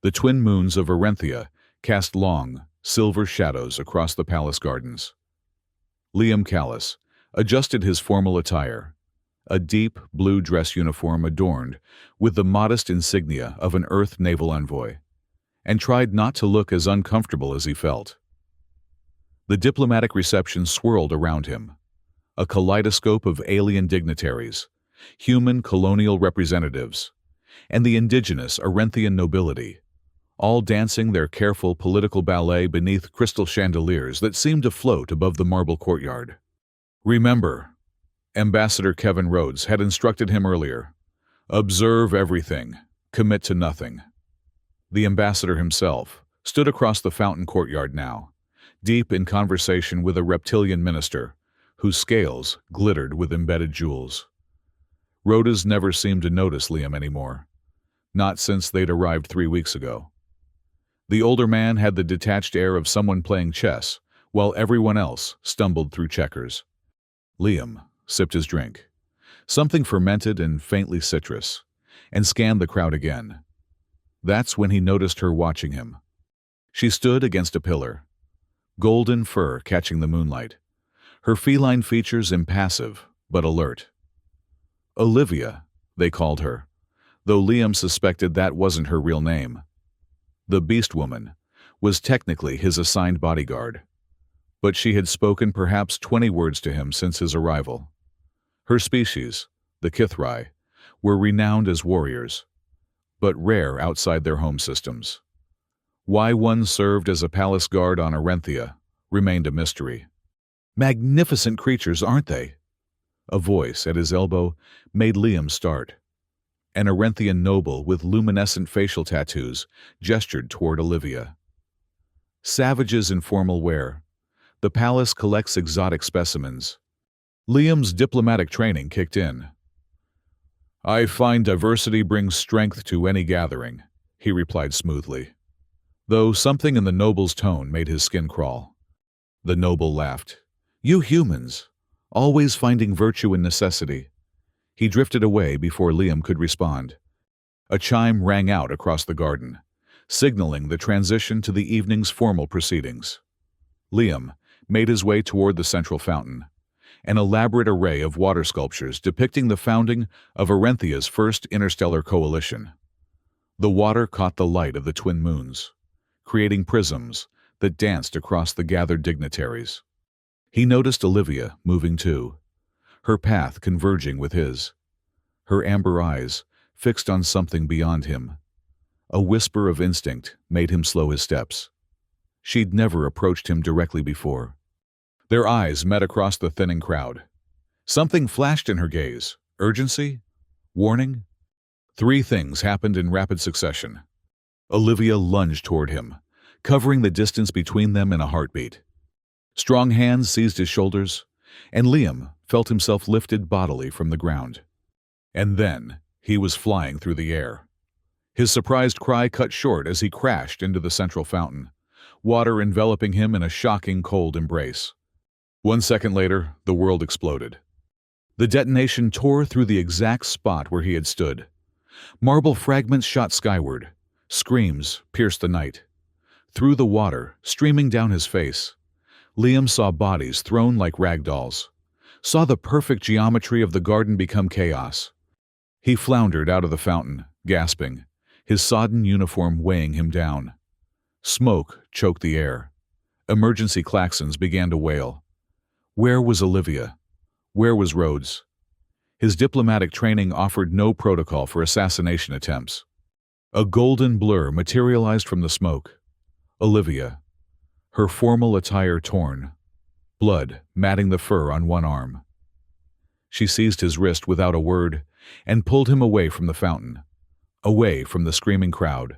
The twin moons of Arenthia cast long, silver shadows across the palace gardens. Liam Callis adjusted his formal attire, a deep blue dress uniform adorned with the modest insignia of an Earth naval envoy, and tried not to look as uncomfortable as he felt. The diplomatic reception swirled around him, a kaleidoscope of alien dignitaries, human colonial representatives, and the indigenous Arenthian nobility, all dancing their careful political ballet beneath crystal chandeliers that seemed to float above the marble courtyard. Remember, Ambassador Kevin Rhodes had instructed him earlier, observe everything, commit to nothing. The ambassador himself stood across the fountain courtyard now, deep in conversation with a reptilian minister whose scales glittered with embedded jewels. Rhodes never seemed to notice Liam anymore, not since they'd arrived 3 weeks ago. The older man had the detached air of someone playing chess, while everyone else stumbled through checkers. Liam sipped his drink, something fermented and faintly citrus, and scanned the crowd again. That's when he noticed her watching him. She stood against a pillar, golden fur catching the moonlight, her feline features impassive but alert. Olivia, they called her, though Liam suspected that wasn't her real name. The Beastwoman was technically his assigned bodyguard, but she had spoken perhaps 20 words to him since his arrival. Her species, the Kithrai, were renowned as warriors, but rare outside their home systems. Why one served as a palace guard on Arenthia remained a mystery. Magnificent creatures, aren't they? A voice at his elbow made Liam start. An Arenthian noble with luminescent facial tattoos gestured toward Olivia. Savages in formal wear, the palace collects exotic specimens. Liam's diplomatic training kicked in. I find diversity brings strength to any gathering, he replied smoothly, though something in the noble's tone made his skin crawl. The noble laughed. You humans, always finding virtue in necessity. He drifted away before Liam could respond. A chime rang out across the garden, signaling the transition to the evening's formal proceedings. Liam made his way toward the central fountain, an elaborate array of water sculptures depicting the founding of Arenthia's first interstellar coalition. The water caught the light of the twin moons, creating prisms that danced across the gathered dignitaries. He noticed Olivia moving too, her path converging with his, her amber eyes fixed on something beyond him. A whisper of instinct made him slow his steps. She'd never approached him directly before. Their eyes met across the thinning crowd. Something flashed in her gaze. Urgency? Warning? 3 things happened in rapid succession. Olivia lunged toward him, covering the distance between them in a heartbeat. Strong hands seized his shoulders, and Liam felt himself lifted bodily from the ground. And then he was flying through the air. His surprised cry cut short as he crashed into the central fountain, water enveloping him in a shocking cold embrace. 1 second later, the world exploded. The detonation tore through the exact spot where he had stood. Marble fragments shot skyward. Screams pierced the night. Through the water, streaming down his face, Liam saw bodies thrown like rag dolls, saw the perfect geometry of the garden become chaos. He floundered out of the fountain, gasping, his sodden uniform weighing him down. Smoke choked the air. Emergency klaxons began to wail. Where was Olivia? Where was Rhodes? His diplomatic training offered no protocol for assassination attempts. A golden blur materialized from the smoke. Olivia, her formal attire torn, blood matting the fur on one arm. She seized his wrist without a word and pulled him away from the fountain, away from the screaming crowd,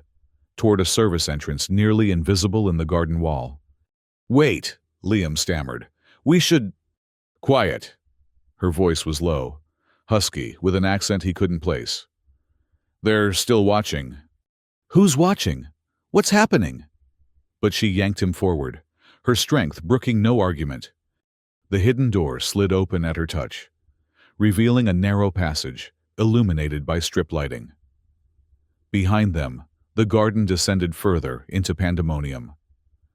toward a service entrance nearly invisible in the garden wall. Wait, Liam stammered. We should... Quiet. Her voice was low, husky, with an accent he couldn't place. They're still watching. Who's watching? What's happening? But she yanked him forward, her strength brooking no argument. The hidden door slid open at her touch, revealing a narrow passage, illuminated by strip lighting. Behind them, The garden descended further into pandemonium.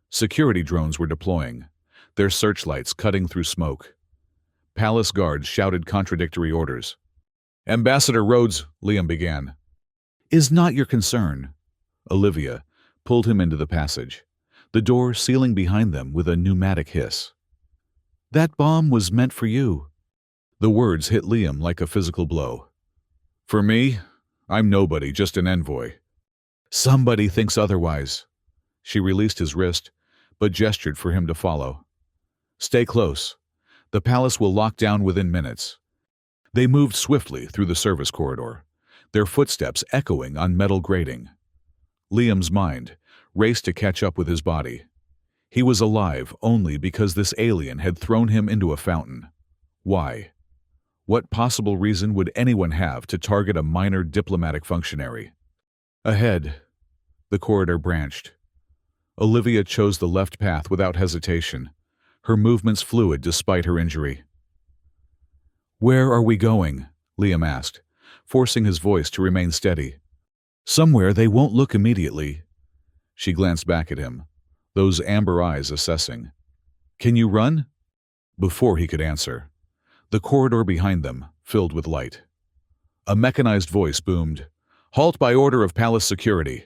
Security drones were deploying, their searchlights cutting through smoke. Palace guards shouted contradictory orders. "Ambassador Rhodes," Liam began. "Is not your concern." Olivia pulled him into the passage, the door sealing behind them with a pneumatic hiss. "That bomb was meant for you." The words hit Liam like a physical blow. "For me? I'm nobody, just an envoy." "Somebody thinks otherwise." She released his wrist, but gestured for him to follow. "Stay close. The palace will lock down within minutes." They moved swiftly through the service corridor, their footsteps echoing on metal grating. Liam's mind raced to catch up with his body. He was alive only because this alien had thrown him into a fountain. Why? What possible reason would anyone have to target a minor diplomatic functionary? Ahead, the corridor branched. Olivia chose the left path without hesitation, her movements fluid despite her injury. "Where are we going?" Liam asked, forcing his voice to remain steady. "Somewhere they won't look immediately." She glanced back at him, those amber eyes assessing. "Can you run?" Before he could answer, the corridor behind them filled with light. A mechanized voice boomed, "Halt by order of palace security."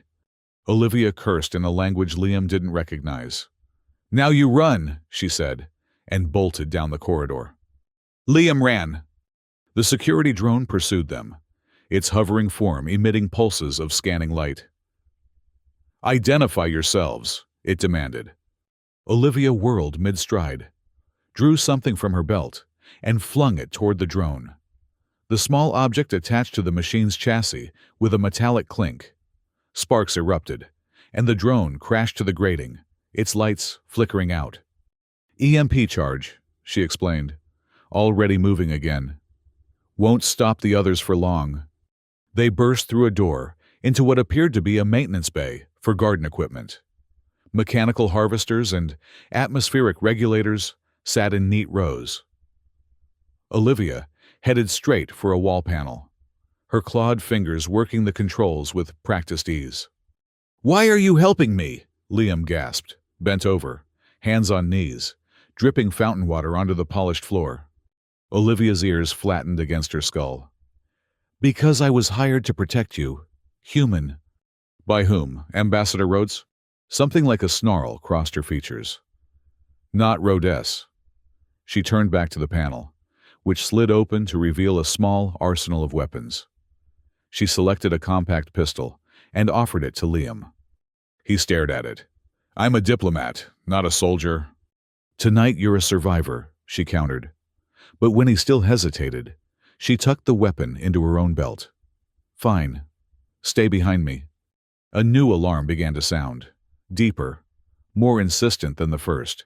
Olivia cursed in a language Liam didn't recognize. "Now you run," she said, and bolted down the corridor. Liam ran. The security drone pursued them, its hovering form emitting pulses of scanning light. "Identify yourselves," it demanded. Olivia whirled mid-stride, drew something from her belt, and flung it toward the drone. The small object attached to the machine's chassis with a metallic clink. Sparks erupted, and the drone crashed to the grating, its lights flickering out. "EMP charge," she explained, already moving again. "Won't stop the others for long." They burst through a door into what appeared to be a maintenance bay for garden equipment. Mechanical harvesters and atmospheric regulators sat in neat rows. Olivia headed straight for a wall panel, her clawed fingers working the controls with practiced ease. "Why are you helping me?" Liam gasped, bent over, hands on knees, dripping fountain water onto the polished floor. Olivia's ears flattened against her skull. "Because I was hired to protect you. Human." "By whom? Ambassador Rhodes?" Something like a snarl crossed her features. "Not Rhodes." She turned back to the panel, which slid open to reveal a small arsenal of weapons. She selected a compact pistol and offered it to Liam. He stared at it. "I'm a diplomat, not a soldier." "Tonight you're a survivor," she countered. But when he still hesitated, she tucked the weapon into her own belt. "Fine. Stay behind me." A new alarm began to sound, deeper, more insistent than the first.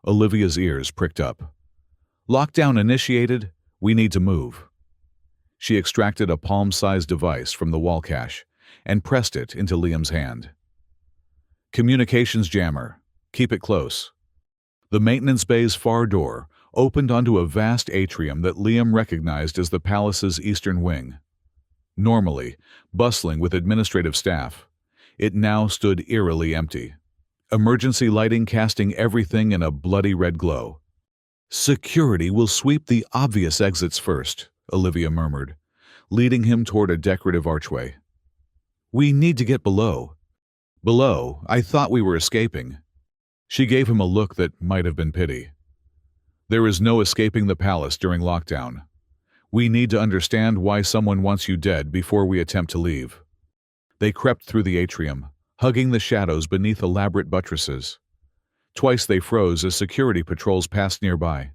Olivia's ears pricked up. "Lockdown initiated. We need to move." She extracted a palm-sized device from the wall cache and pressed it into Liam's hand. "Communications jammer. Keep it close." The maintenance bay's far door opened onto a vast atrium that Liam recognized as the palace's eastern wing. Normally bustling with administrative staff, it now stood eerily empty, emergency lighting casting everything in a bloody red glow. "Security will sweep the obvious exits first," Olivia murmured, leading him toward a decorative archway. "We need to get below." "Below? I thought we were escaping." She gave him a look that might have been pity. "There is no escaping the palace during lockdown. We need to understand why someone wants you dead before we attempt to leave." They crept through the atrium, hugging the shadows beneath elaborate buttresses. Twice they froze as security patrols passed nearby,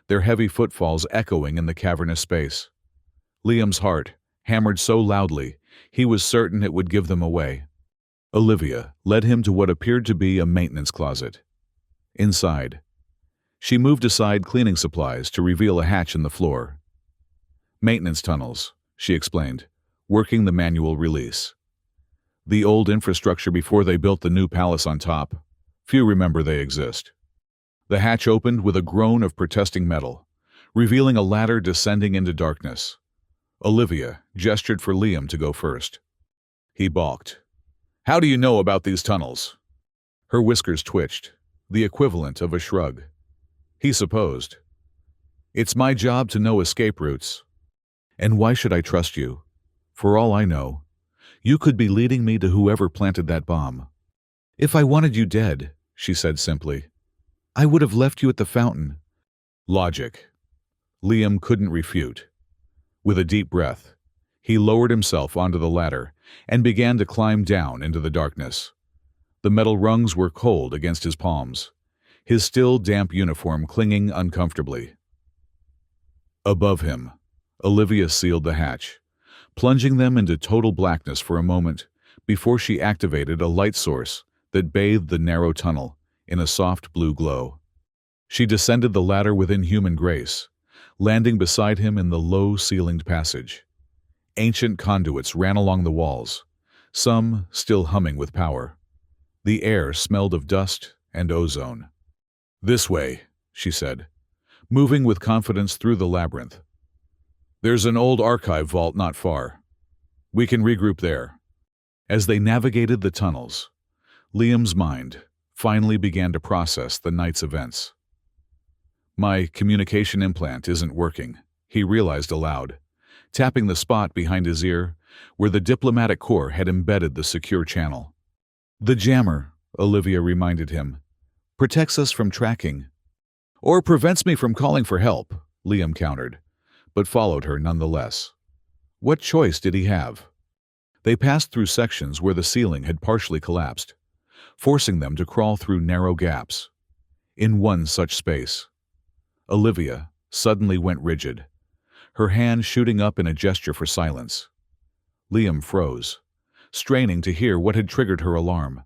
their heavy footfalls echoing in the cavernous space. Liam's heart hammered so loudly he was certain it would give them away. Olivia led him to what appeared to be a maintenance closet. Inside, she moved aside cleaning supplies to reveal a hatch in the floor. "Maintenance tunnels," she explained, working the manual release. "The old infrastructure before they built the new palace on top. Few remember they exist." The hatch opened with a groan of protesting metal, revealing a ladder descending into darkness. Olivia gestured for Liam to go first. He balked. How do you know about these tunnels? Her whiskers twitched, the equivalent of a shrug. He supposed. It's my job to know escape routes. And why should I trust you? For all I know, you could be leading me to whoever planted that bomb. If I wanted you dead, she said simply, I would have left you at the fountain. Logic. Liam couldn't refute. With a deep breath, he lowered himself onto the ladder and began to climb down into the darkness. The metal rungs were cold against his palms, his still damp uniform clinging uncomfortably. Above him, Olivia sealed the hatch, plunging them into total blackness for a moment before she activated a light source that bathed the narrow tunnel in a soft blue glow. She descended the ladder with inhuman grace, landing beside him in the low-ceilinged passage. Ancient conduits ran along the walls, some still humming with power. The air smelled of dust and ozone. This way, she said, moving with confidence through the labyrinth. There's an old archive vault not far. We can regroup there. As they navigated the tunnels, Liam's mind finally began to process the night's events. My communication implant isn't working, he realized aloud, tapping the spot behind his ear where the diplomatic corps had embedded the secure channel. The jammer, Olivia reminded him, protects us from tracking. Or prevents me from calling for help, Liam countered, but followed her nonetheless. What choice did he have? They passed through sections where the ceiling had partially collapsed, forcing them to crawl through narrow gaps. In one such space, Olivia suddenly went rigid, her hand shooting up in a gesture for silence. Liam froze, straining to hear what had triggered her alarm.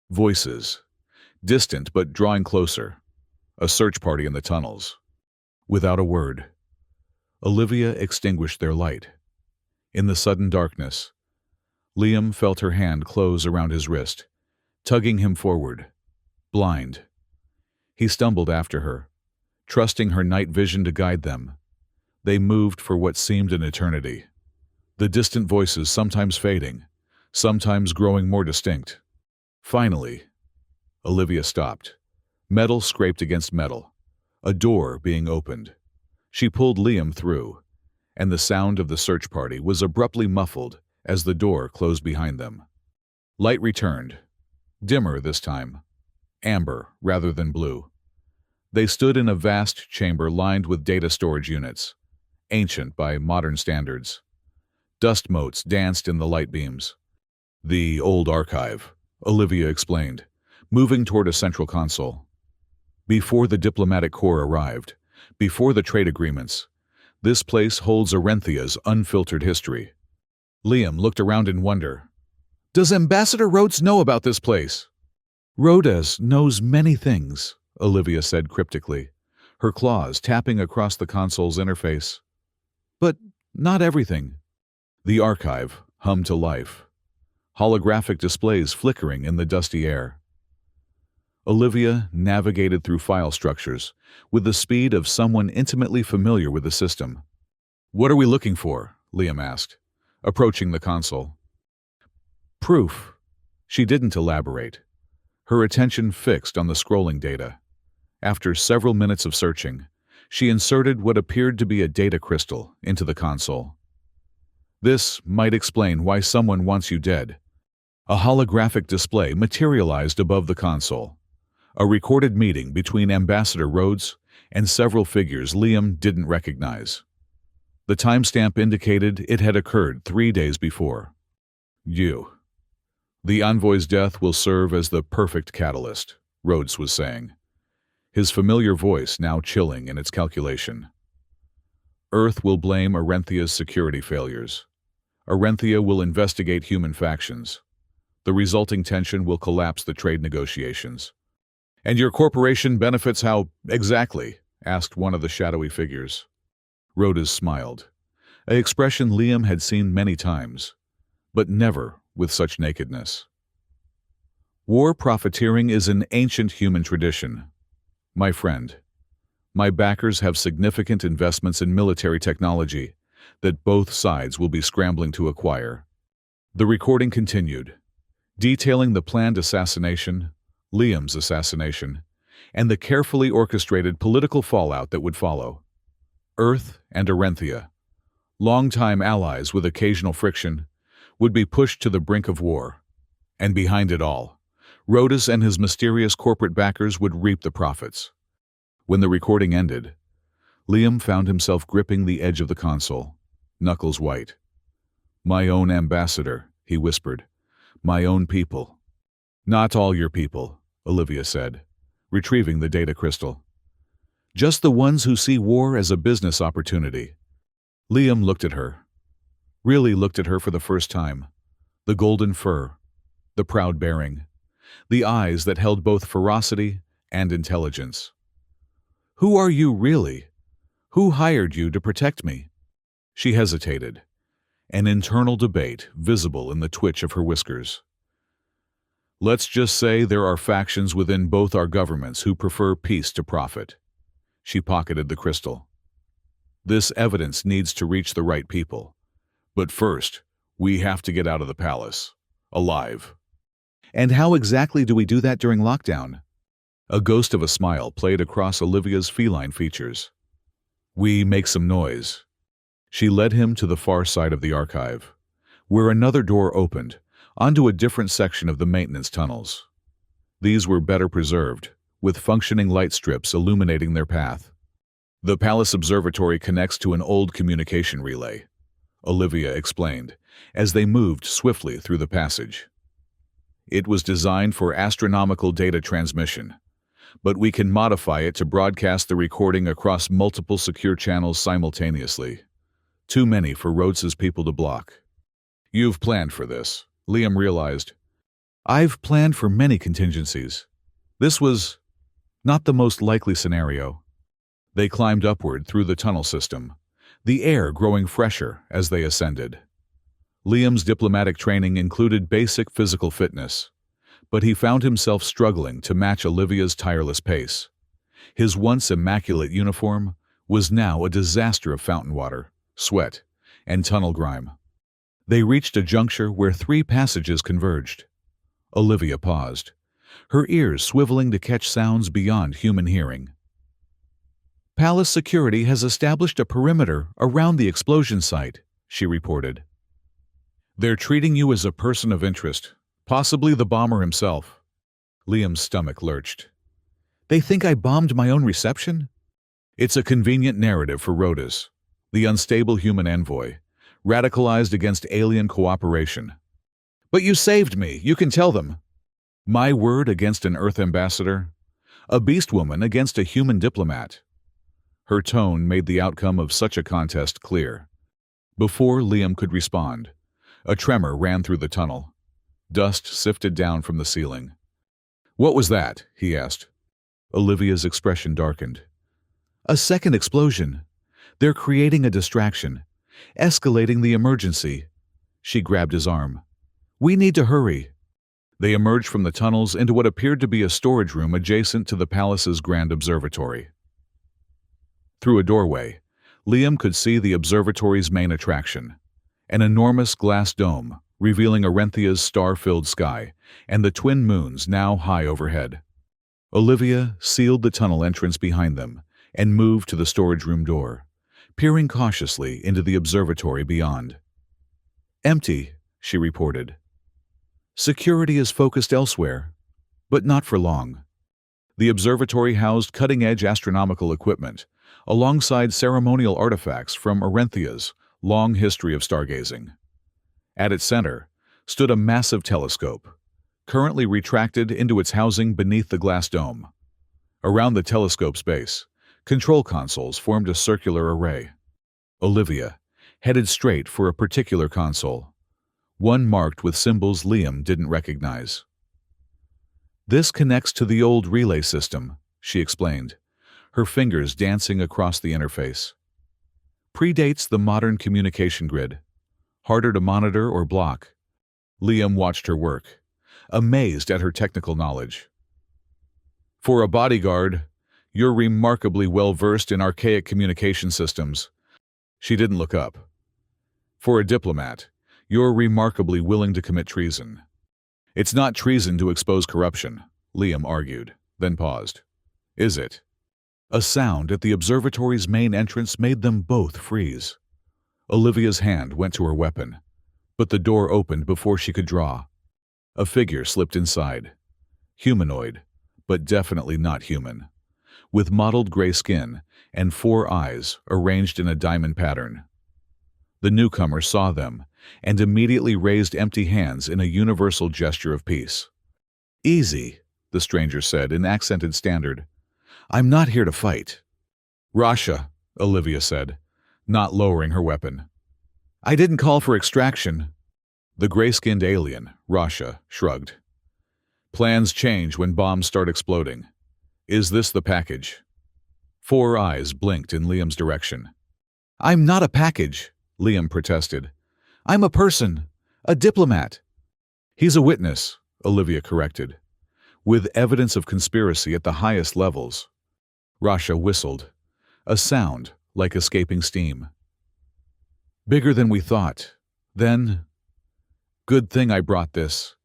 Voices, distant but drawing closer. A search party in the tunnels. Without a word, Olivia extinguished their light. In the sudden darkness, Liam felt her hand close around his wrist, tugging him forward. Blind. He stumbled after her, trusting her night vision to guide them. They moved for what seemed an eternity, the distant voices sometimes fading, sometimes growing more distinct. Finally, Olivia stopped. Metal scraped against metal, a door being opened. She pulled Liam through, and the sound of the search party was abruptly muffled as the door closed behind them. Light returned, dimmer this time, amber rather than blue. They stood in a vast chamber lined with data storage units, ancient by modern standards. Dust motes danced in the light beams. The old archive, Olivia explained, moving toward a central console. Before the diplomatic corps arrived, before the trade agreements, this place holds Arenthia's unfiltered history. Liam looked around in wonder. Does Ambassador Rhodes know about this place? Rhodes knows many things, Olivia said cryptically, her claws tapping across the console's interface. But not everything. The archive hummed to life, holographic displays flickering in the dusty air. Olivia navigated through file structures with the speed of someone intimately familiar with the system. What are we looking for? Liam asked, approaching the console. Proof. She didn't elaborate, her attention fixed on the scrolling data. After several minutes of searching, she inserted what appeared to be a data crystal into the console. This might explain why someone wants you dead. A holographic display materialized above the console. A recorded meeting between Ambassador Rhodes and several figures Liam didn't recognize. The timestamp indicated it had occurred 3 days before. The envoy's death will serve as the perfect catalyst, Rhodes was saying, his familiar voice now chilling in its calculation. Earth will blame Arenthia's security failures. Arenthia will investigate human factions. The resulting tension will collapse the trade negotiations. And your corporation benefits how exactly? Asked one of the shadowy figures. Rhodes smiled, an expression Liam had seen many times, but never with such nakedness. War profiteering is an ancient human tradition. My friend, my backers have significant investments in military technology that both sides will be scrambling to acquire. The recording continued, detailing the planned assassination, Liam's assassination, and the carefully orchestrated political fallout that would follow. Earth and Arenthia, longtime allies with occasional friction, would be pushed to the brink of war. And behind it all, Rhodas and his mysterious corporate backers would reap the profits. When the recording ended, Liam found himself gripping the edge of the console, knuckles white. "My own ambassador," he whispered. "My own people." "Not all your people," Olivia said, retrieving the data crystal. "Just the ones who see war as a business opportunity." Liam looked at her. Really looked at her for the first time. The golden fur, the proud bearing, the eyes that held both ferocity and intelligence. "Who are you really? Who hired you to protect me?" She hesitated, an internal debate visible in the twitch of her whiskers. "Let's just say there are factions within both our governments who prefer peace to profit." She pocketed the crystal. "This evidence needs to reach the right people. But first, we have to get out of the palace. Alive." "And how exactly do we do that during lockdown?" A ghost of a smile played across Olivia's feline features. "We make some noise." She led him to the far side of the archive, where another door opened, onto a different section of the maintenance tunnels. These were better preserved, with functioning light strips illuminating their path. "The palace observatory connects to an old communication relay," Olivia explained, as they moved swiftly through the passage. "It was designed for astronomical data transmission, but we can modify it to broadcast the recording across multiple secure channels simultaneously. Too many for Rhodes's people to block." "You've planned for this," Liam realized. "I've planned for many contingencies. This was not the most likely scenario." They climbed upward through the tunnel system, the air growing fresher as they ascended. Liam's diplomatic training included basic physical fitness, but he found himself struggling to match Olivia's tireless pace. His once immaculate uniform was now a disaster of fountain water, sweat, and tunnel grime. They reached a juncture where 3 passages converged. Olivia paused, her ears swiveling to catch sounds beyond human hearing. "Palace security has established a perimeter around the explosion site," she reported. "They're treating you as a person of interest, possibly the bomber himself." Liam's stomach lurched. "They think I bombed my own reception?" "It's a convenient narrative for Rhodes, the unstable human envoy, radicalized against alien cooperation." "But you saved me, you can tell them." "My word against an Earth ambassador? A Beastwoman against a human diplomat?" Her tone made the outcome of such a contest clear. Before Liam could respond, a tremor ran through the tunnel. Dust sifted down from the ceiling. "What was that?" he asked. Olivia's expression darkened. "A second explosion. They're creating a distraction, escalating the emergency." She grabbed his arm. "We need to hurry." They emerged from the tunnels into what appeared to be a storage room adjacent to the palace's grand observatory. Through a doorway, Liam could see the observatory's main attraction, an enormous glass dome revealing Arenthia's star-filled sky and the twin moons now high overhead. Olivia sealed the tunnel entrance behind them and moved to the storage room door, peering cautiously into the observatory beyond. "Empty," she reported. "Security is focused elsewhere, but not for long." The observatory housed cutting-edge astronomical equipment, alongside ceremonial artifacts from Arenthia's long history of stargazing. At its center stood a massive telescope, currently retracted into its housing beneath the glass dome. Around the telescope's base, control consoles formed a circular array. Olivia headed straight for a particular console, one marked with symbols Liam didn't recognize. "This connects to the old relay system," she explained, her fingers dancing across the interface. "Predates the modern communication grid. Harder to monitor or block." Liam watched her work, amazed at her technical knowledge. "For a bodyguard, you're remarkably well-versed in archaic communication systems." She didn't look up. "For a diplomat, you're remarkably willing to commit treason." It's not treason to expose corruption, Liam argued, then paused. Is it? A sound at the observatory's main entrance made them both freeze. Olivia's hand went to her weapon, but the door opened before she could draw. A figure slipped inside. Humanoid, but definitely not human, with mottled gray skin and 4 eyes arranged in a diamond pattern. The newcomer saw them and immediately raised empty hands in a universal gesture of peace. Easy, the stranger said in accented standard. I'm not here to fight. Rasha, Olivia said, not lowering her weapon. I didn't call for extraction. The gray-skinned alien, Rasha, shrugged. Plans change when bombs start exploding. Is this the package? 4 eyes blinked in Liam's direction. I'm not a package, Liam protested. I'm a person, a diplomat. He's a witness, Olivia corrected, with evidence of conspiracy at the highest levels. Rasha whistled, a sound like escaping steam. Bigger than we thought. Then, good thing I brought this.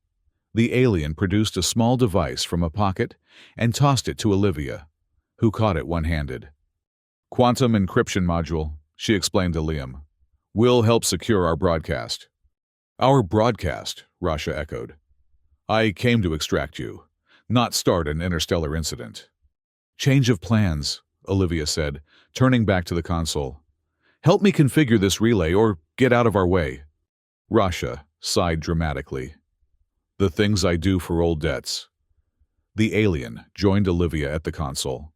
The alien produced a small device from a pocket and tossed it to Olivia, who caught it one-handed. Quantum encryption module, she explained to Liam, will help secure our broadcast. Our broadcast, Rasha echoed. I came to extract you, not start an interstellar incident. Change of plans, Olivia said, turning back to the console. Help me configure this relay or get out of our way. Rasha sighed dramatically. The things I do for old debts. The alien joined Olivia at the console.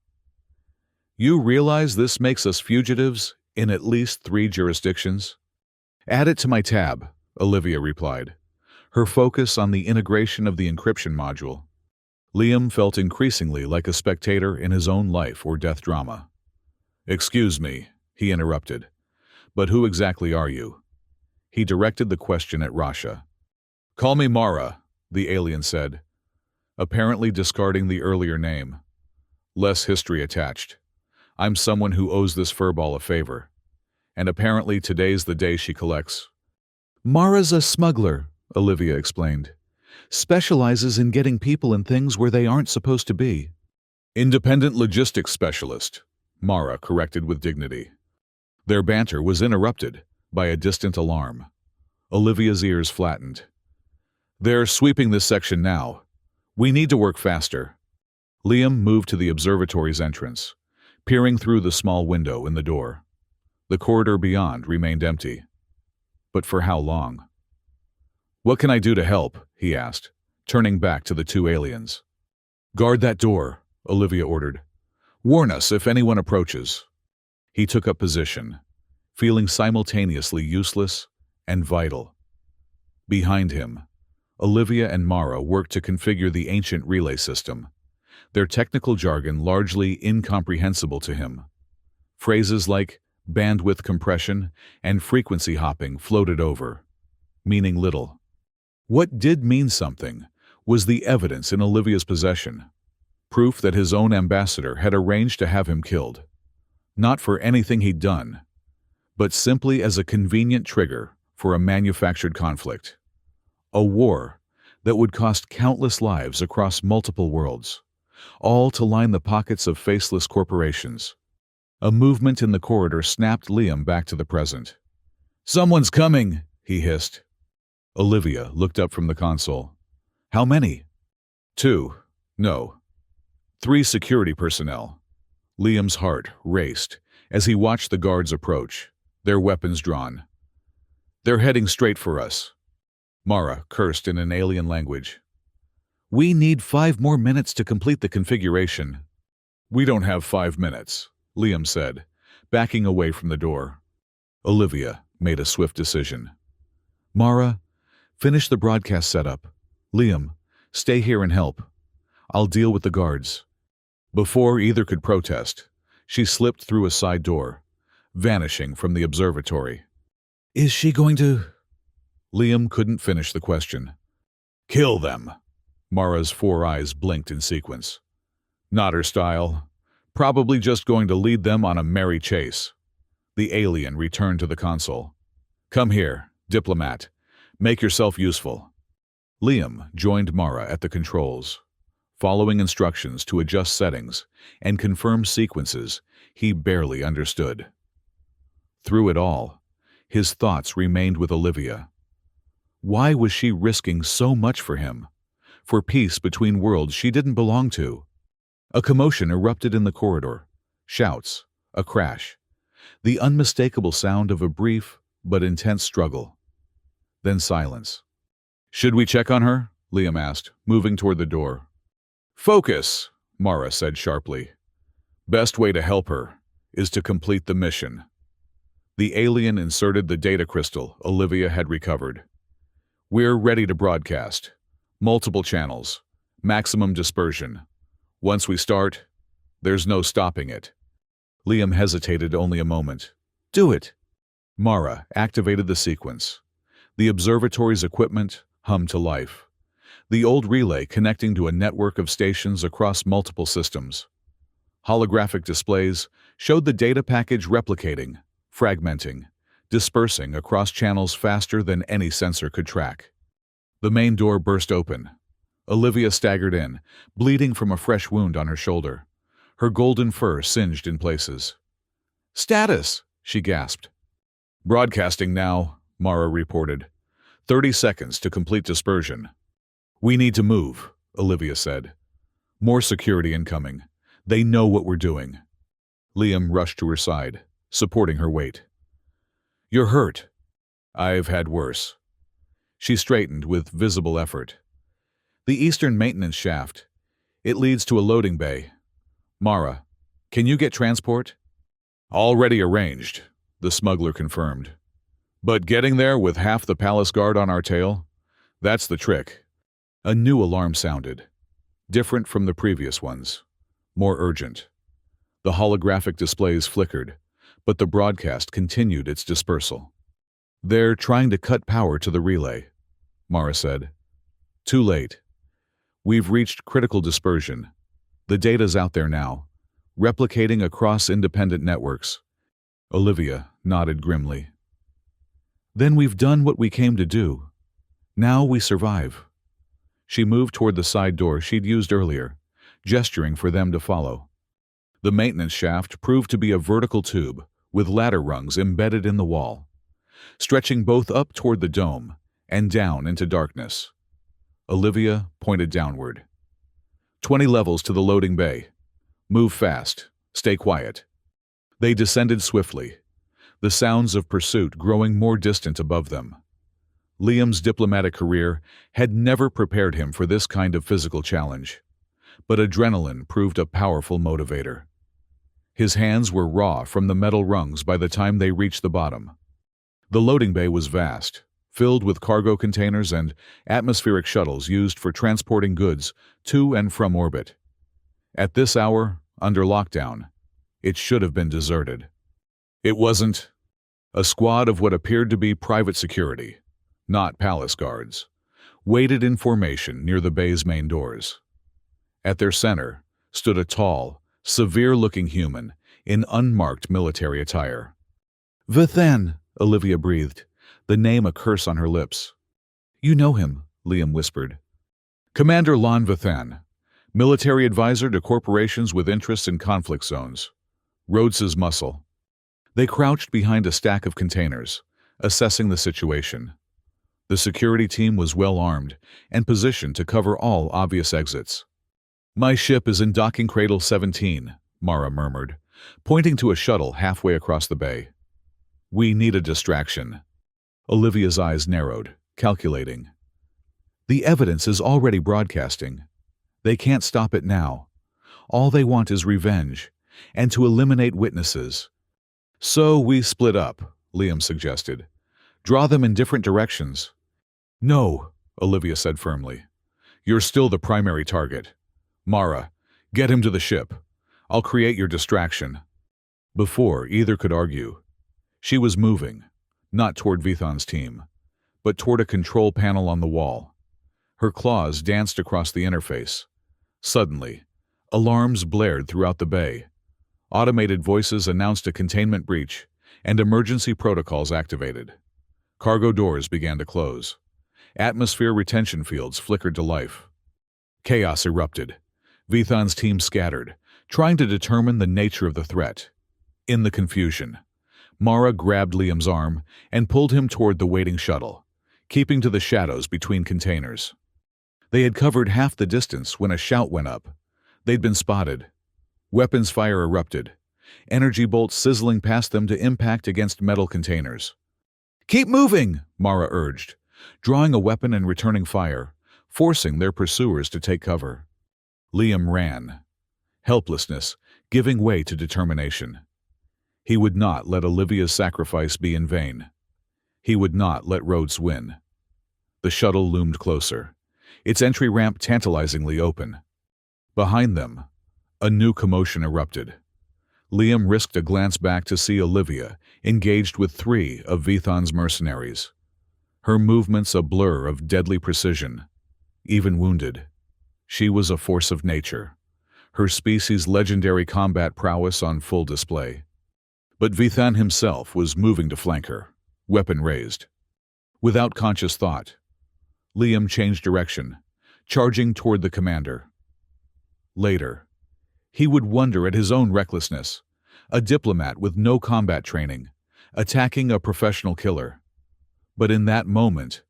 You realize this makes us fugitives in at least 3 jurisdictions? Add it to my tab, Olivia replied, her focus on the integration of the encryption module. Liam felt increasingly like a spectator in his own life or death drama. Excuse me, he interrupted, but who exactly are you? He directed the question at Rasha. Call me Mara, the alien said, apparently discarding the earlier name. Less history attached. I'm someone who owes this furball a favor, and apparently today's the day she collects. Mara's a smuggler, Olivia explained. Specializes in getting people and things where they aren't supposed to be. Independent logistics specialist, Mara corrected with dignity. Their banter was interrupted by a distant alarm. Olivia's ears flattened. They're sweeping this section now. We need to work faster. Liam moved to the observatory's entrance, peering through the small window in the door. The corridor beyond remained empty. But for how long? What can I do to help? He asked, turning back to the 2 aliens. Guard that door, Olivia ordered. Warn us if anyone approaches. He took up position, feeling simultaneously useless and vital. Behind him, Olivia and Mara worked to configure the ancient relay system, their technical jargon largely incomprehensible to him. Phrases like bandwidth compression and frequency hopping floated over, meaning little. What did mean something was the evidence in Olivia's possession, proof that his own ambassador had arranged to have him killed, not for anything he'd done, but simply as a convenient trigger for a manufactured conflict. A war that would cost countless lives across multiple worlds, all to line the pockets of faceless corporations. A movement in the corridor snapped Liam back to the present. Someone's coming, he hissed. Olivia looked up from the console. How many? 2. No. 3 security personnel. Liam's heart raced as he watched the guards approach, their weapons drawn. They're heading straight for us. Mara cursed in an alien language. We need 5 more minutes to complete the configuration. We don't have 5 minutes, Liam said, backing away from the door. Olivia made a swift decision. Mara, finish the broadcast setup. Liam, stay here and help. I'll deal with the guards. Before either could protest, she slipped through a side door, vanishing from the observatory. Is she going to... Liam couldn't finish the question. Kill them. Mara's 4 eyes blinked in sequence. Not her style. Probably just going to lead them on a merry chase. The alien returned to the console. Come here, diplomat. Make yourself useful. Liam joined Mara at the controls, following instructions to adjust settings and confirm sequences he barely understood. Through it all, his thoughts remained with Olivia. Why was she risking so much for him? For peace between worlds she didn't belong to? A commotion erupted in the corridor. Shouts, a crash, the unmistakable sound of a brief but intense struggle. Then silence. "Should we check on her?" Liam asked, moving toward the door. "Focus," Mara said sharply. "Best way to help her is to complete the mission." The alien inserted the data crystal Olivia had recovered. "We're ready to broadcast. Multiple channels. Maximum dispersion. Once we start, there's no stopping it." Liam hesitated only a moment. "Do it." Mara activated the sequence. The observatory's equipment hummed to life. The old relay connecting to a network of stations across multiple systems. Holographic displays showed the data package replicating, fragmenting, dispersing across channels faster than any sensor could track. The main door burst open. Olivia staggered in, bleeding from a fresh wound on her shoulder, her golden fur singed in places. "Status!" she gasped. "Broadcasting now," Mara reported. 30 seconds to complete dispersion." "We need to move," Olivia said. "More security incoming. They know what we're doing." Liam rushed to her side, supporting her weight. "You're hurt." "I've had worse." She straightened with visible effort. "The eastern maintenance shaft. It leads to a loading bay. Mara, can you get transport?" "Already arranged," the smuggler confirmed. "But getting there with half the palace guard on our tail? That's the trick." A new alarm sounded, different from the previous ones, more urgent. The holographic displays flickered, but the broadcast continued its dispersal. "They're trying to cut power to the relay," Mara said. "Too late. We've reached critical dispersion. The data's out there now, replicating across independent networks." Olivia nodded grimly. "Then we've done what we came to do. Now we survive." She moved toward the side door she'd used earlier, gesturing for them to follow. The maintenance shaft proved to be a vertical tube with ladder rungs embedded in the wall, stretching both up toward the dome and down into darkness. Olivia pointed downward. 20 levels to the loading bay. Move fast. Stay quiet." They descended swiftly, the sounds of pursuit growing more distant above them. Liam's diplomatic career had never prepared him for this kind of physical challenge, but adrenaline proved a powerful motivator. His hands were raw from the metal rungs by the time they reached the bottom. The loading bay was vast, filled with cargo containers and atmospheric shuttles used for transporting goods to and from orbit. At this hour, under lockdown, it should have been deserted. It wasn't. A squad of what appeared to be private security, not palace guards, waited in formation near the bay's main doors. At their center stood a tall, severe-looking human in unmarked military attire. "Vithan," Olivia breathed, the name a curse on her lips. "You know him," Liam whispered. "Commander Lon Vithan, military advisor to corporations with interests in conflict zones. Rhodes's muscle." They crouched behind a stack of containers, assessing the situation. The security team was well armed and positioned to cover all obvious exits. "My ship is in docking cradle 17, Mara murmured, pointing to a shuttle halfway across the bay. "We need a distraction." Olivia's eyes narrowed, calculating. "The evidence is already broadcasting. They can't stop it now. All they want is revenge, and to eliminate witnesses." "So we split up," Liam suggested. "Draw them in different directions." "No," Olivia said firmly. "You're still the primary target. Mara, get him to the ship. I'll create your distraction." Before either could argue, she was moving, not toward Vithan's team, but toward a control panel on the wall. Her claws danced across the interface. Suddenly, alarms blared throughout the bay. Automated voices announced a containment breach, and emergency protocols activated. Cargo doors began to close. Atmosphere retention fields flickered to life. Chaos erupted. Vithan's team scattered, trying to determine the nature of the threat. In the confusion, Mara grabbed Liam's arm and pulled him toward the waiting shuttle, keeping to the shadows between containers. They had covered half the distance when a shout went up. They'd been spotted. Weapons fire erupted, energy bolts sizzling past them to impact against metal containers. "Keep moving," Mara urged, drawing a weapon and returning fire, forcing their pursuers to take cover. Liam ran, helplessness giving way to determination. He would not let Olivia's sacrifice be in vain. He would not let Rhodes win. The shuttle loomed closer, its entry ramp tantalizingly open. Behind them, a new commotion erupted. Liam risked a glance back to see Olivia engaged with 3 of Vithan's mercenaries. Her movements a blur of deadly precision. Even wounded, she was a force of nature, her species' legendary combat prowess on full display. But Vithan himself was moving to flank her, weapon raised. Without conscious thought, Liam changed direction, charging toward the commander. Later, he would wonder at his own recklessness, a diplomat with no combat training, attacking a professional killer. But in that moment,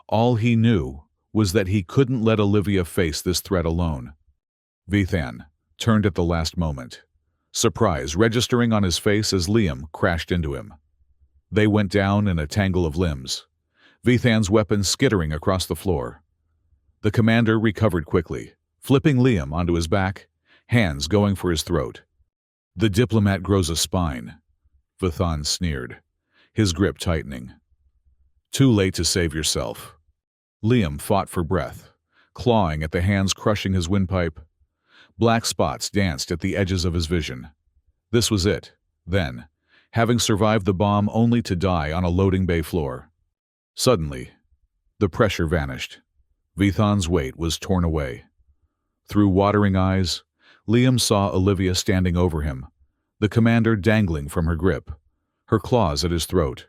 all he knew was that he couldn't let Olivia face this threat alone. Vithan turned at the last moment, surprise registering on his face as Liam crashed into him. They went down in a tangle of limbs, Vithan's weapon skittering across the floor. The commander recovered quickly, flipping Liam onto his back, hands going for his throat. "The diplomat grows a spine," Vithan sneered, his grip tightening. "Too late to save yourself." Liam fought for breath, clawing at the hands crushing his windpipe. Black spots danced at the edges of his vision. This was it, then, having survived the bomb only to die on a loading bay floor. Suddenly, the pressure vanished. Vithan's weight was torn away. Through watering eyes, Liam saw Olivia standing over him, the commander dangling from her grip, her claws at his throat.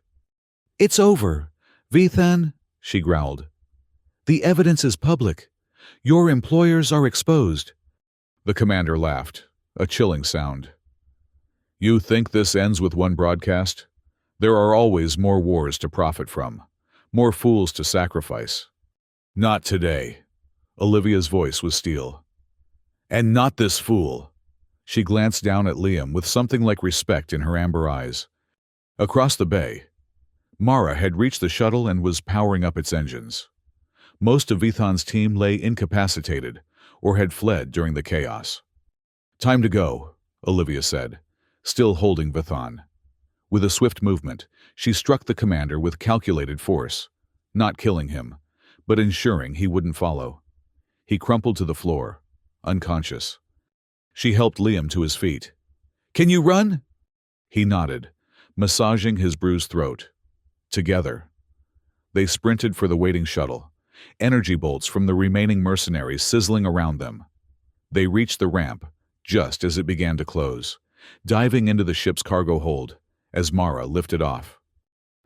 "It's over, Vithan," she growled. "The evidence is public. Your employers are exposed." The commander laughed, a chilling sound. "You think this ends with one broadcast? There are always more wars to profit from, more fools to sacrifice." "Not today." Olivia's voice was steel. "And not this fool." She glanced down at Liam with something like respect in her amber eyes. Across the bay, Mara had reached the shuttle and was powering up its engines. Most of Vithan's team lay incapacitated or had fled during the chaos. "Time to go," Olivia said, still holding Vithan. With a swift movement, she struck the commander with calculated force, not killing him, but ensuring he wouldn't follow. He crumpled to the floor, unconscious. She helped Liam to his feet. "Can you run?" He nodded, massaging his bruised throat. Together, they sprinted for the waiting shuttle, energy bolts from the remaining mercenaries sizzling around them. They reached the ramp just as it began to close, diving into the ship's cargo hold as Mara lifted off.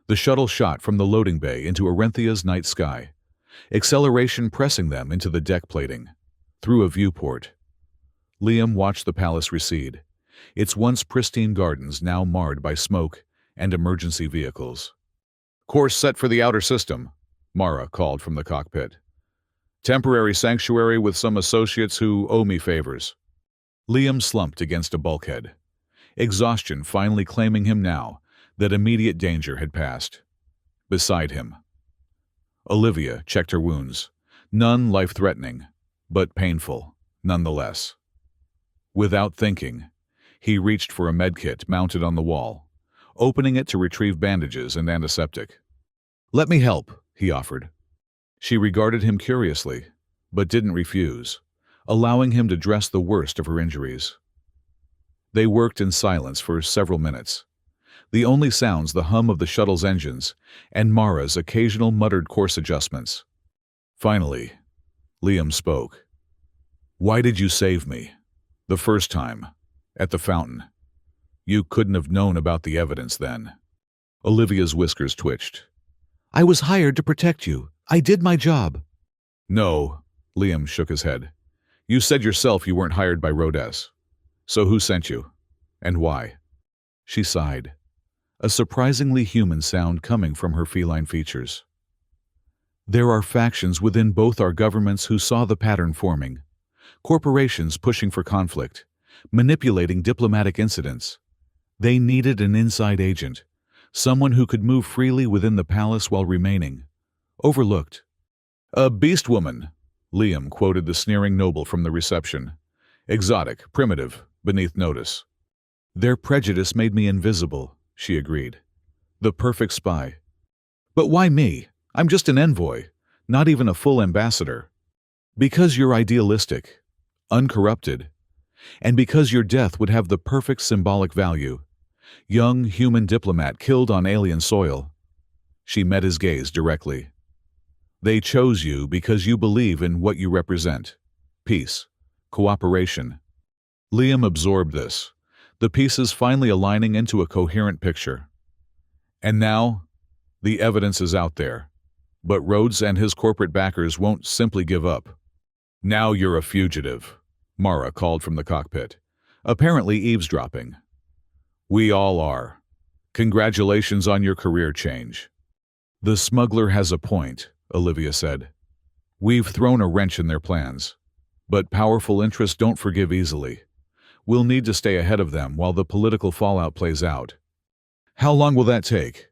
The shuttle shot from the loading bay into Arenthia's night sky, acceleration pressing them into the deck plating. Through a viewport, Liam watched the palace recede, its once pristine gardens now marred by smoke and emergency vehicles. "Course set for the outer system," Mara called from the cockpit. "Temporary sanctuary with some associates who owe me favors." Liam slumped against a bulkhead, exhaustion finally claiming him now that immediate danger had passed. Beside him, Olivia checked her wounds, none life-threatening, but painful, nonetheless. Without thinking, he reached for a medkit mounted on the wall, opening it to retrieve bandages and antiseptic. "Let me help," he offered. She regarded him curiously, but didn't refuse, allowing him to dress the worst of her injuries. They worked in silence for several minutes, the only sounds the hum of the shuttle's engines and Mara's occasional muttered course adjustments. Finally, Liam spoke. "Why did you save me? The first time, at the fountain. You couldn't have known about the evidence then." Olivia's whiskers twitched. "I was hired to protect you, I did my job. No, Liam shook his head. You said yourself you weren't hired by Rhodes. So who sent you? And why? She sighed, a surprisingly human sound coming from her feline features. There are factions within both our governments who saw the pattern forming. Corporations pushing for conflict, manipulating diplomatic incidents. They needed an inside agent, someone who could move freely within the palace while remaining overlooked. A Beastwoman, Liam quoted the sneering noble from the reception. Exotic, primitive, beneath notice. Their prejudice made me invisible, she agreed. The perfect spy. But why me? I'm just an envoy, not even a full ambassador. Because you're idealistic, uncorrupted, and because your death would have the perfect symbolic value. Young human diplomat killed on alien soil. She met his gaze directly. They chose you because you believe in what you represent. Peace. Cooperation. Liam absorbed this, the pieces finally aligning into a coherent picture. And now, the evidence is out there. But Rhodes and his corporate backers won't simply give up. Now you're a fugitive, Mara called from the cockpit, apparently eavesdropping. We all are. Congratulations on your career change. The smuggler has a point, Olivia said. We've thrown a wrench in their plans. But powerful interests don't forgive easily. We'll need to stay ahead of them while the political fallout plays out. How long will that take?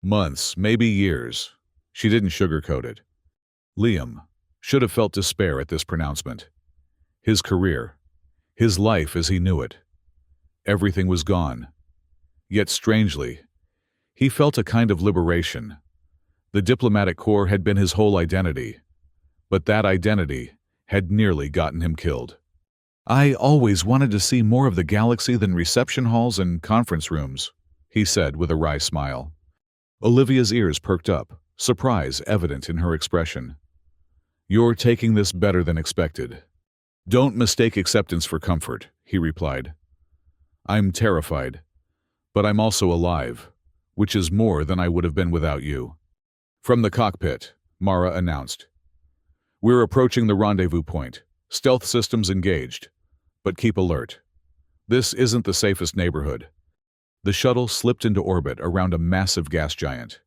Months, maybe years. She didn't sugarcoat it. Liam should have felt despair at this pronouncement. His career, his life as he knew it. Everything was gone. Yet strangely, he felt a kind of liberation. The diplomatic corps had been his whole identity, but that identity had nearly gotten him killed. I always wanted to see more of the galaxy than reception halls and conference rooms, he said with a wry smile. Olivia's ears perked up, surprise evident in her expression. You're taking this better than expected. Don't mistake acceptance for comfort, he replied. I'm terrified, but I'm also alive, which is more than I would have been without you. From the cockpit, Mara announced. We're approaching the rendezvous point. Stealth systems engaged. But keep alert. This isn't the safest neighborhood. The shuttle slipped into orbit around a massive gas giant,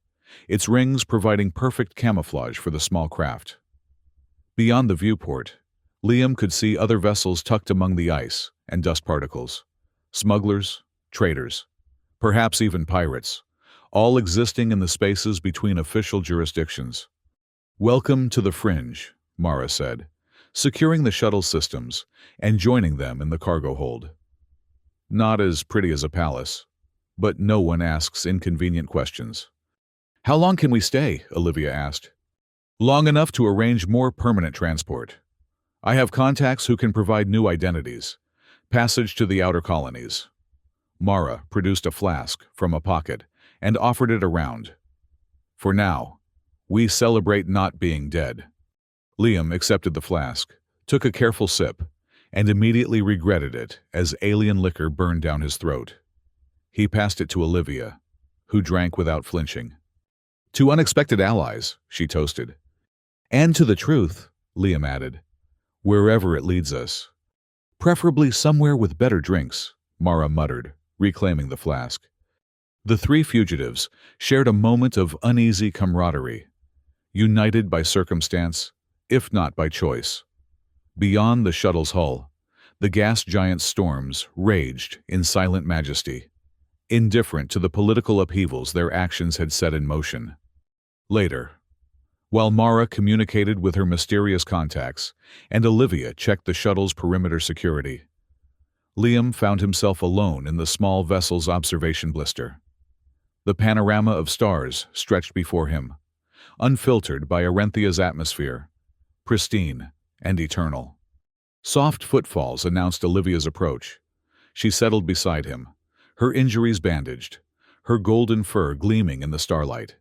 its rings providing perfect camouflage for the small craft. Beyond the viewport, Liam could see other vessels tucked among the ice and dust particles. Smugglers, traders, perhaps even pirates, all existing in the spaces between official jurisdictions. Welcome to the fringe, Mara said, securing the shuttle systems and joining them in the cargo hold. Not as pretty as a palace, but no one asks inconvenient questions. How long can we stay? Olivia asked. Long enough to arrange more permanent transport. I have contacts who can provide new identities. Passage to the outer colonies. Mara produced a flask from a pocket and offered it around. For now, we celebrate not being dead. Liam accepted the flask, took a careful sip, and immediately regretted it as alien liquor burned down his throat. He passed it to Olivia, who drank without flinching. To unexpected allies, she toasted. And to the truth, Liam added. Wherever it leads us. Preferably somewhere with better drinks, Mara muttered, reclaiming the flask. The three fugitives shared a moment of uneasy camaraderie, united by circumstance, if not by choice. Beyond the shuttle's hull, the gas giant's storms raged in silent majesty, indifferent to the political upheavals their actions had set in motion. Later, while Mara communicated with her mysterious contacts and Olivia checked the shuttle's perimeter security, Liam found himself alone in the small vessel's observation blister. The panorama of stars stretched before him, unfiltered by Arenthia's atmosphere, pristine and eternal. Soft footfalls announced Olivia's approach. She settled beside him, her injuries bandaged, her golden fur gleaming in the starlight.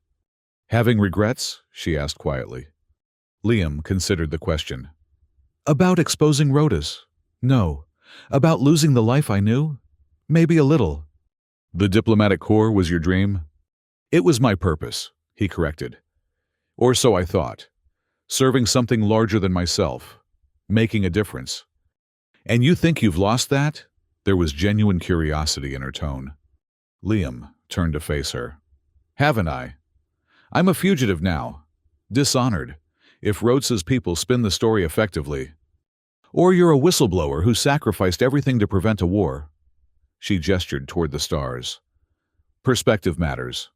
Having regrets? She asked quietly. Liam considered the question. About exposing Rhodes? No. About losing the life I knew? Maybe a little. The diplomatic corps was your dream? It was my purpose, he corrected. Or so I thought. Serving something larger than myself. Making a difference. And you think you've lost that? There was genuine curiosity in her tone. Liam turned to face her. Haven't I? I'm a fugitive now. Dishonored. If Rhodes's people spin the story effectively. Or you're a whistleblower who sacrificed everything to prevent a war. She gestured toward the stars. Perspective matters.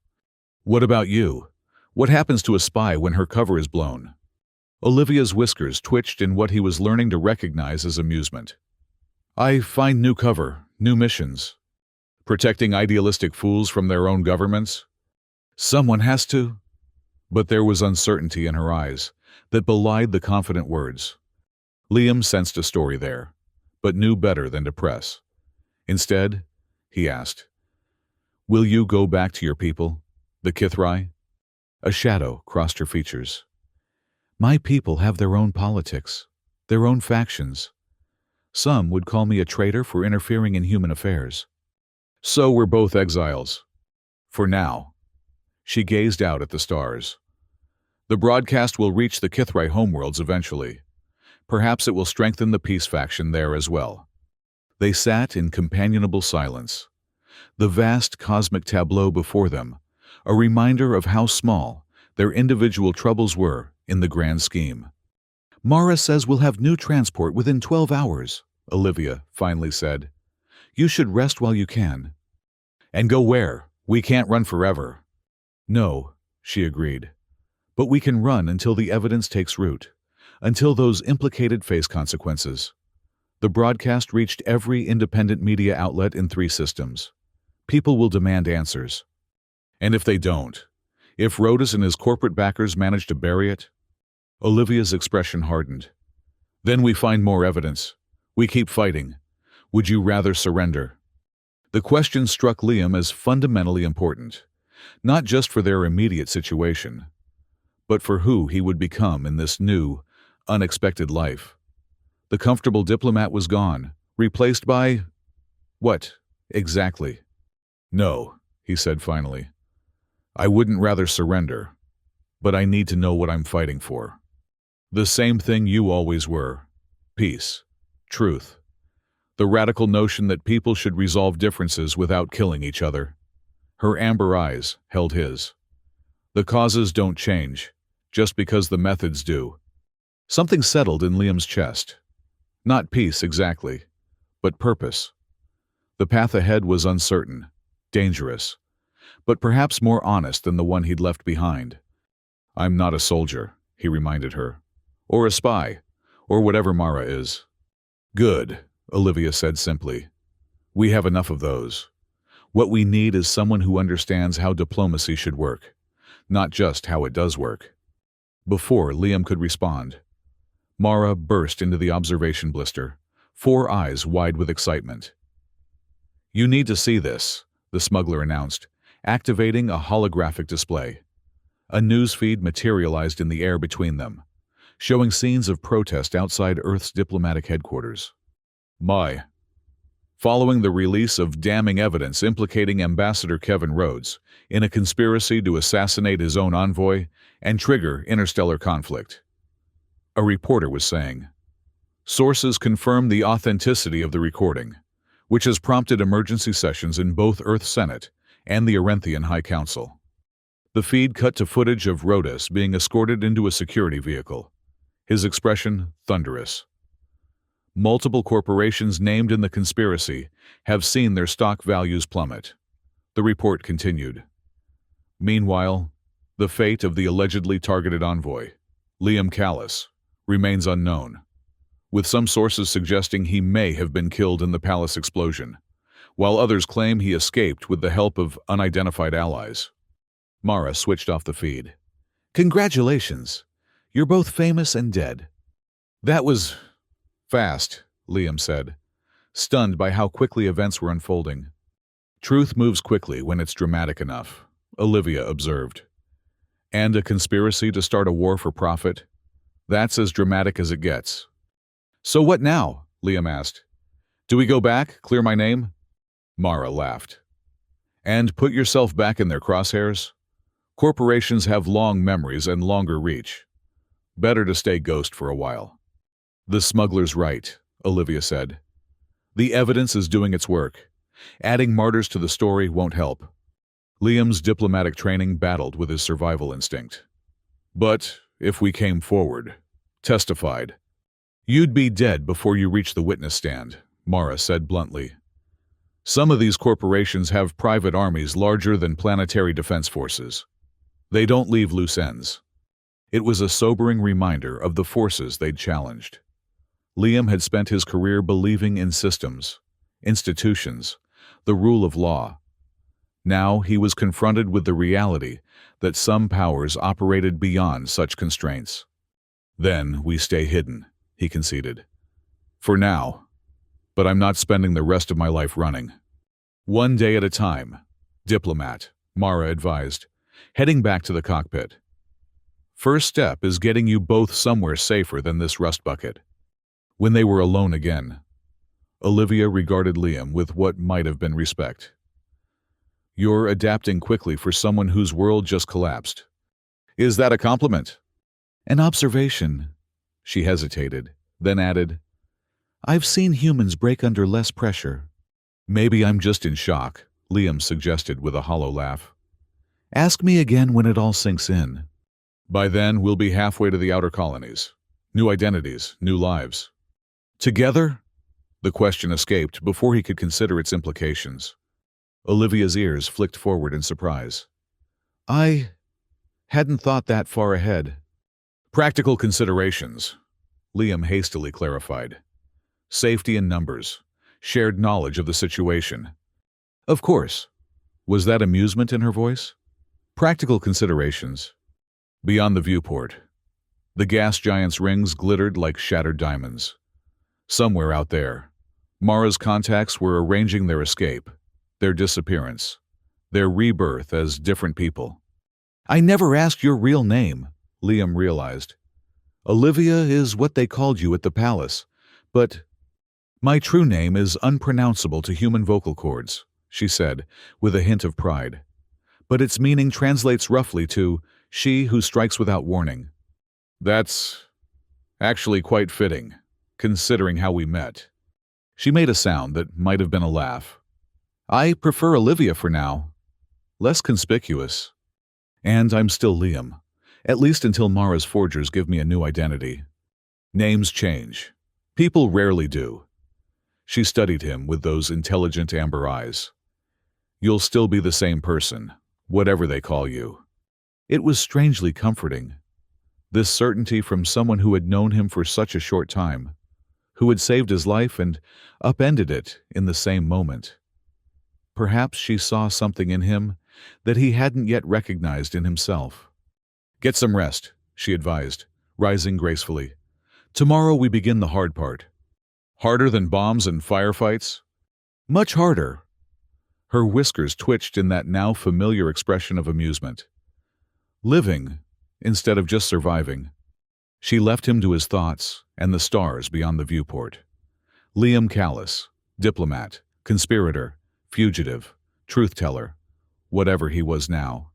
What about you? What happens to a spy when her cover is blown? Olivia's whiskers twitched in what he was learning to recognize as amusement. I find new cover, new missions. Protecting idealistic fools from their own governments? Someone has to. But there was uncertainty in her eyes that belied the confident words. Liam sensed a story there, but knew better than to press. Instead, he asked, Will you go back to your people, the Kithrai? A shadow crossed her features. My people have their own politics, their own factions. Some would call me a traitor for interfering in human affairs. So we're both exiles. For now. She gazed out at the stars. The broadcast will reach the Kithrai homeworlds eventually. Perhaps it will strengthen the peace faction there as well. They sat in companionable silence. The vast cosmic tableau before them, a reminder of how small their individual troubles were in the grand scheme. Mara says we'll have new transport within 12 hours, Olivia finally said. You should rest while you can. And go where? We can't run forever. No, she agreed. But we can run until the evidence takes root, until those implicated face consequences. The broadcast reached every independent media outlet in 3 systems. People will demand answers. And if they don't, if Rhodes and his corporate backers manage to bury it? Olivia's expression hardened. Then we find more evidence. We keep fighting. Would you rather surrender? The question struck Liam as fundamentally important, not just for their immediate situation, but for who he would become in this new, unexpected life. The comfortable diplomat was gone, replaced by… what, exactly? No, he said finally. I wouldn't rather surrender, but I need to know what I'm fighting for. The same thing you always were. Peace. Truth. The radical notion that people should resolve differences without killing each other. Her amber eyes held his. The causes don't change, just because the methods do. Something settled in Liam's chest. Not peace exactly, but purpose. The path ahead was uncertain, dangerous, but perhaps more honest than the one he'd left behind. I'm not a soldier, he reminded her. Or a spy, or whatever Mara is. Good, Olivia said simply. We have enough of those. What we need is someone who understands how diplomacy should work, not just how it does work. Before Liam could respond, Mara burst into the observation blister, 4 eyes wide with excitement. You need to see this, the smuggler announced, activating a holographic display. A newsfeed materialized in the air between them, showing scenes of protest outside Earth's diplomatic headquarters. Following the release of damning evidence implicating Ambassador Kevin Rhodes in a conspiracy to assassinate his own envoy and trigger interstellar conflict. A reporter was saying. Sources confirm the authenticity of the recording, which has prompted emergency sessions in both Earth Senate and the Arenthian High Council. The feed cut to footage of Rhodes being escorted into a security vehicle, his expression thunderous. Multiple corporations named in the conspiracy have seen their stock values plummet. The report continued. Meanwhile, the fate of the allegedly targeted envoy, Liam Callis, remains unknown, with some sources suggesting he may have been killed in the palace explosion, while others claim he escaped with the help of unidentified allies. Mara switched off the feed. Congratulations! You're both famous and dead. That was fast, Liam said, stunned by how quickly events were unfolding. Truth moves quickly when it's dramatic enough, Olivia observed. And a conspiracy to start a war for profit? That's as dramatic as it gets. So what now? Liam asked. Do we go back, clear my name? Mara laughed. And put yourself back in their crosshairs? Corporations have long memories and longer reach. Better to stay ghost for a while. The smuggler's right, Olivia said. The evidence is doing its work. Adding martyrs to the story won't help. Liam's diplomatic training battled with his survival instinct. But if we came forward, testified, you'd be dead before you reach the witness stand, Mara said bluntly. Some of these corporations have private armies larger than planetary defense forces. They don't leave loose ends. It was a sobering reminder of the forces they'd challenged. Liam had spent his career believing in systems, institutions, the rule of law. Now he was confronted with the reality that some powers operated beyond such constraints. Then we stay hidden, he conceded. For now. But I'm not spending the rest of my life running. One day at a time, diplomat, Mara advised, heading back to the cockpit. First step is getting you both somewhere safer than this rust bucket. When they were alone again, Olivia regarded Liam with what might have been respect. You're adapting quickly for someone whose world just collapsed. Is that a compliment? An observation. She hesitated, then added, I've seen humans break under less pressure. Maybe I'm just in shock, Liam suggested with a hollow laugh. Ask me again when it all sinks in. By then, we'll be halfway to the outer colonies. New identities, new lives. Together? The question escaped before he could consider its implications. Olivia's ears flicked forward in surprise. I hadn't thought that far ahead. Practical considerations, Liam hastily clarified. Safety in numbers, shared knowledge of the situation. Of course. Was that amusement in her voice? Practical considerations. Beyond the viewport, the gas giant's rings glittered like shattered diamonds. Somewhere out there, Mara's contacts were arranging their escape, their disappearance, their rebirth as different people. I never asked your real name, Liam realized. Olivia is what they called you at the palace, but my true name is unpronounceable to human vocal cords, she said, with a hint of pride. But its meaning translates roughly to she who strikes without warning. That's actually quite fitting, considering how we met. She made a sound that might have been a laugh. I prefer Olivia for now. Less conspicuous. And I'm still Liam, at least until Mara's forgers give me a new identity. Names change. People rarely do. She studied him with those intelligent amber eyes. You'll still be the same person, whatever they call you. It was strangely comforting. This certainty from someone who had known him for such a short time, who had saved his life and upended it in the same moment. Perhaps she saw something in him that he hadn't yet recognized in himself. Get some rest, she advised, rising gracefully. Tomorrow we begin the hard part. Harder than bombs and firefights? Much harder. Her whiskers twitched in that now familiar expression of amusement. Living, instead of just surviving. She left him to his thoughts and the stars beyond the viewport. Liam Callis, diplomat, conspirator, fugitive, truth-teller, whatever he was now.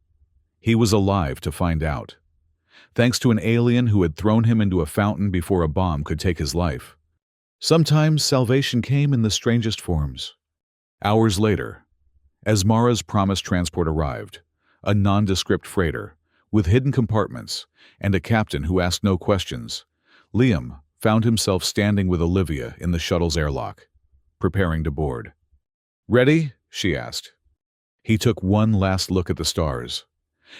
He was alive to find out. Thanks to an alien who had thrown him into a fountain before a bomb could take his life. Sometimes salvation came in the strangest forms. Hours later, as Mara's promised transport arrived, a nondescript freighter, with hidden compartments and a captain who asked no questions, Liam found himself standing with Olivia in the shuttle's airlock, preparing to board. Ready? She asked. He took one last look at the stars,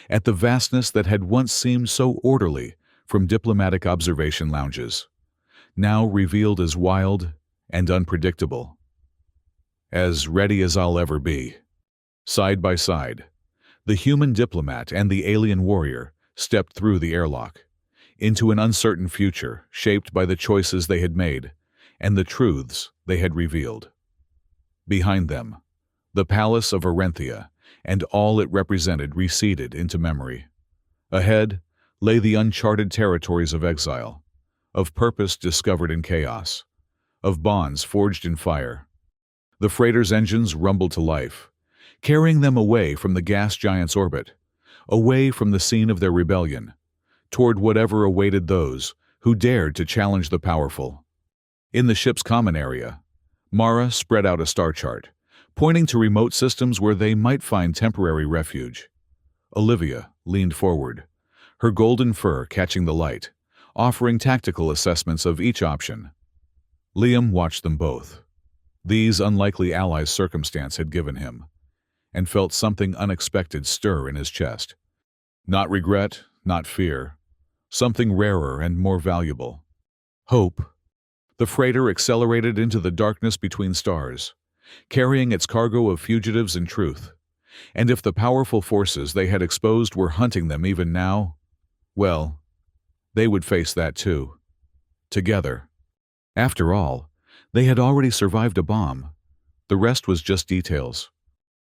at the vastness that had once seemed so orderly from diplomatic observation lounges, now revealed as wild and unpredictable. As ready as I'll ever be. Side by side, the human diplomat and the alien warrior stepped through the airlock, into an uncertain future shaped by the choices they had made and the truths they had revealed. Behind them, the palace of Arenthia and all it represented receded into memory. Ahead lay the uncharted territories of exile, of purpose discovered in chaos, of bonds forged in fire. The freighter's engines rumbled to life, carrying them away from the gas giant's orbit, away from the scene of their rebellion, toward whatever awaited those who dared to challenge the powerful. In the ship's common area, Mara spread out a star chart, pointing to remote systems where they might find temporary refuge. Olivia leaned forward, her golden fur catching the light, offering tactical assessments of each option. Liam watched them both. These unlikely allies circumstance had given him, and felt something unexpected stir in his chest. Not regret, not fear, something rarer and more valuable. Hope. The freighter accelerated into the darkness between stars, carrying its cargo of fugitives and truth. And if the powerful forces they had exposed were hunting them even now, well, they would face that too. Together. After all, they had already survived a bomb. The rest was just details.